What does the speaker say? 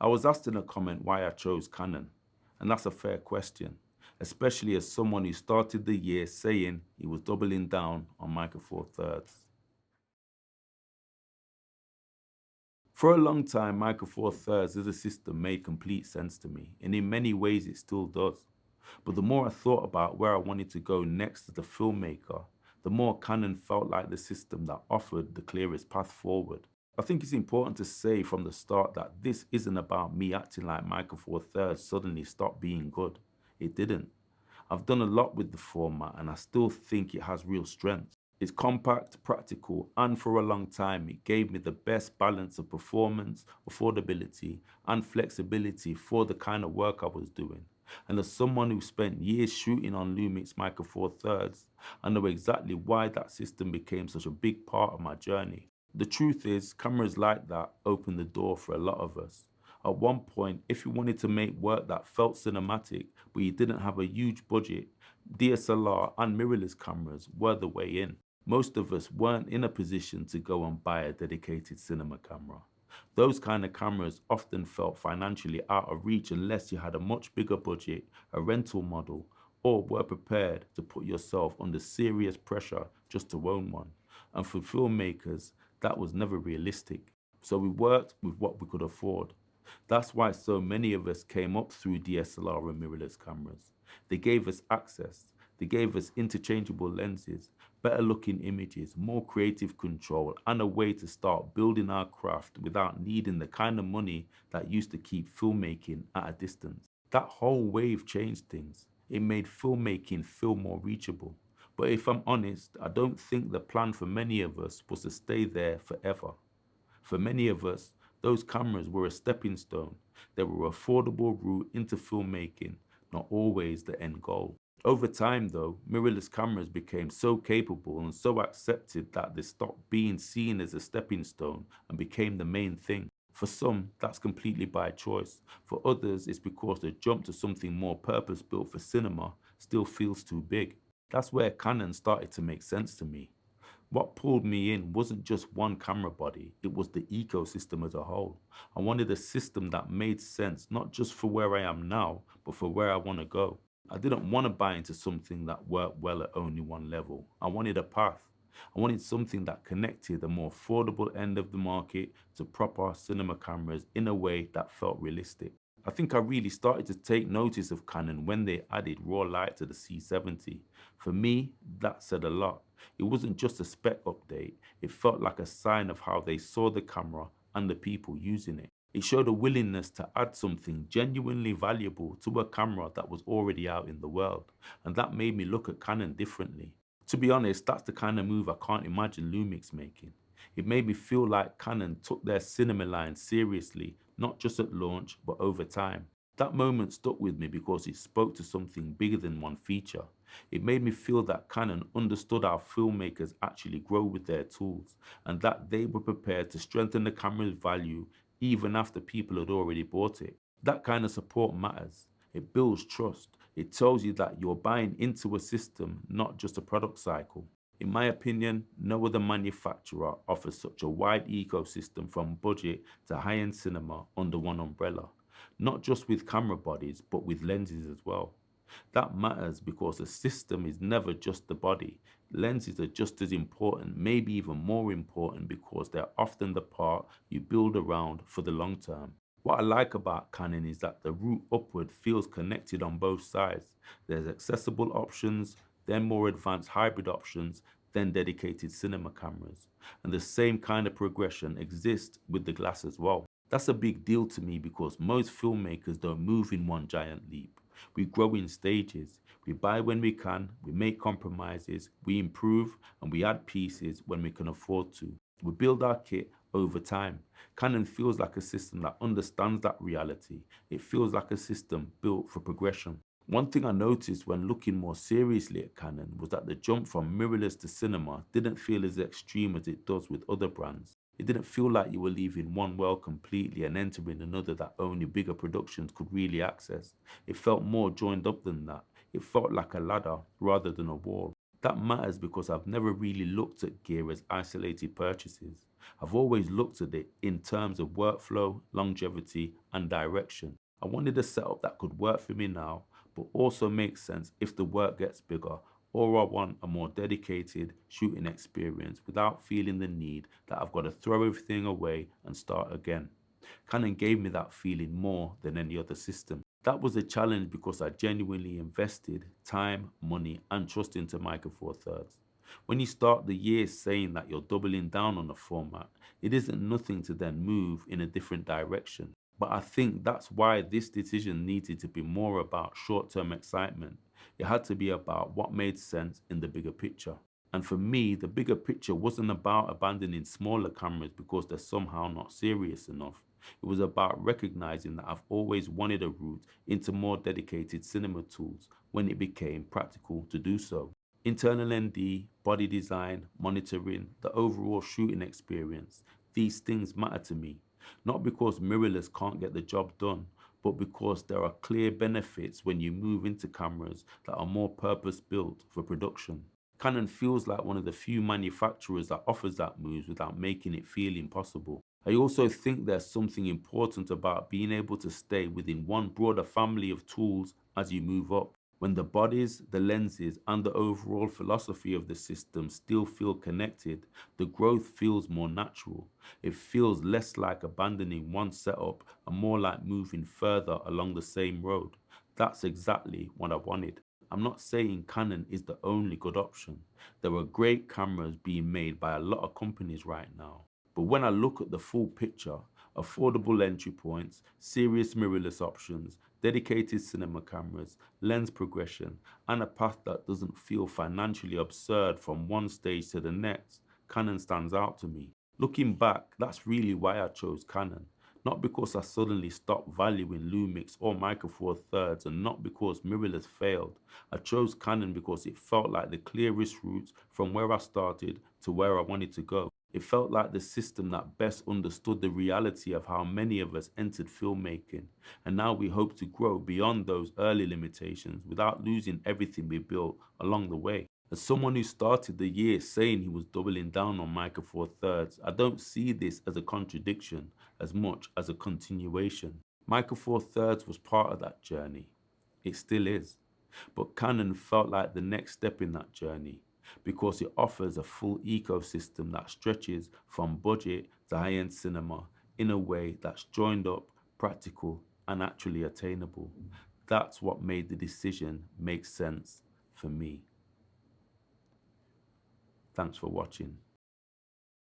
I was asked in a comment why I chose Canon, and that's a fair question, especially as someone who started the year saying he was doubling down on Micro Four Thirds. For a long time, Micro Four Thirds as a system made complete sense to me, and in many ways it still does. But the more I thought about where I wanted to go next as a filmmaker, the more Canon felt like the system that offered the clearest path forward. I think it's important to say from the start that this isn't about me acting like Micro Four Thirds suddenly stopped being good. It didn't. I've done a lot with the format and I still think it has real strengths. It's compact, practical, and for a long time it gave me the best balance of performance, affordability, and flexibility for the kind of work I was doing. And as someone who spent years shooting on Lumix Micro Four Thirds, I know exactly why that system became such a big part of my journey. The truth is, cameras like that opened the door for a lot of us. At one point, if you wanted to make work that felt cinematic, but you didn't have a huge budget, DSLR and mirrorless cameras were the way in. Most of us weren't in a position to go and buy a dedicated cinema camera. Those kind of cameras often felt financially out of reach unless you had a much bigger budget, a rental model, or were prepared to put yourself under serious pressure just to own one. And for filmmakers, that was never realistic. So we worked with what we could afford. That's why so many of us came up through DSLR and mirrorless cameras. They gave us access, they gave us interchangeable lenses, better looking images, more creative control, and a way to start building our craft without needing the kind of money that used to keep filmmaking at a distance. That whole wave changed things. It made filmmaking feel more reachable. But if I'm honest, I don't think the plan for many of us was to stay there forever. For many of us, those cameras were a stepping stone. They were an affordable route into filmmaking, not always the end goal. Over time though, mirrorless cameras became so capable and so accepted that they stopped being seen as a stepping stone and became the main thing. For some, that's completely by choice. For others, it's because the jump to something more purpose-built for cinema still feels too big. That's where Canon started to make sense to me. What pulled me in wasn't just one camera body, it was the ecosystem as a whole. I wanted a system that made sense, not just for where I am now, but for where I want to go. I didn't want to buy into something that worked well at only one level. I wanted a path. I wanted something that connected the more affordable end of the market to proper cinema cameras in a way that felt realistic. I think I really started to take notice of Canon when they added raw light to the C70. For me, that said a lot. It wasn't just a spec update, it felt like a sign of how they saw the camera and the people using it. It showed a willingness to add something genuinely valuable to a camera that was already out in the world, and that made me look at Canon differently. To be honest, that's the kind of move I can't imagine Lumix making. It made me feel like Canon took their cinema line seriously, not just at launch, but over time. That moment stuck with me because it spoke to something bigger than one feature. It made me feel that Canon understood how filmmakers actually grow with their tools, and that they were prepared to strengthen the camera's value even after people had already bought it. That kind of support matters. It builds trust. It tells you that you're buying into a system, not just a product cycle. In my opinion, no other manufacturer offers such a wide ecosystem from budget to high-end cinema under one umbrella. Not just with camera bodies, but with lenses as well. That matters because the system is never just the body. Lenses are just as important, maybe even more important, because they're often the part you build around for the long term. What I like about Canon is that the route upward feels connected on both sides. There's accessible options, then more advanced hybrid options, then dedicated cinema cameras. And the same kind of progression exists with the glass as well. That's a big deal to me because most filmmakers don't move in one giant leap. We grow in stages. We buy when we can, we make compromises, we improve, and we add pieces when we can afford to. We build our kit over time. Canon feels like a system that understands that reality. It feels like a system built for progression. One thing I noticed when looking more seriously at Canon was that the jump from mirrorless to cinema didn't feel as extreme as it does with other brands. It didn't feel like you were leaving one world completely and entering another that only bigger productions could really access. It felt more joined up than that. It felt like a ladder rather than a wall. That matters because I've never really looked at gear as isolated purchases. I've always looked at it in terms of workflow, longevity, and direction. I wanted a setup that could work for me now, but also make sense if the work gets bigger, or I want a more dedicated shooting experience without feeling the need that I've got to throw everything away and start again. Canon gave me that feeling more than any other system. That was a challenge because I genuinely invested time, money, and trust into Micro Four Thirds. When you start the year saying that you're doubling down on a format, it isn't nothing to then move in a different direction. But I think that's why this decision needed to be more about short-term excitement. It had to be about what made sense in the bigger picture. And for me, the bigger picture wasn't about abandoning smaller cameras because they're somehow not serious enough. It was about recognizing that I've always wanted a route into more dedicated cinema tools when it became practical to do so. Internal ND, body design, monitoring, the overall shooting experience, these things matter to me. Not because mirrorless can't get the job done, but because there are clear benefits when you move into cameras that are more purpose-built for production. Canon feels like one of the few manufacturers that offers that move without making it feel impossible. I also think there's something important about being able to stay within one broader family of tools as you move up. When the bodies, the lenses, and the overall philosophy of the system still feel connected, the growth feels more natural. It feels less like abandoning one setup and more like moving further along the same road. That's exactly what I wanted. I'm not saying Canon is the only good option. There are great cameras being made by a lot of companies right now. But when I look at the full picture, affordable entry points, serious mirrorless options, dedicated cinema cameras, lens progression, and a path that doesn't feel financially absurd from one stage to the next, Canon stands out to me. Looking back, that's really why I chose Canon. Not because I suddenly stopped valuing Lumix or Micro Four Thirds, and not because mirrorless failed. I chose Canon because it felt like the clearest route from where I started to where I wanted to go. It felt like the system that best understood the reality of how many of us entered filmmaking, and now we hope to grow beyond those early limitations without losing everything we built along the way. As someone who started the year saying he was doubling down on Micro Four Thirds, I don't see this as a contradiction as much as a continuation. Micro Four Thirds was part of that journey. It still is. But Canon felt like the next step in that journey because it offers a full ecosystem that stretches from budget to high-end cinema in a way that's joined up, practical, and actually attainable. That's what made the decision make sense for me. Thanks for watching.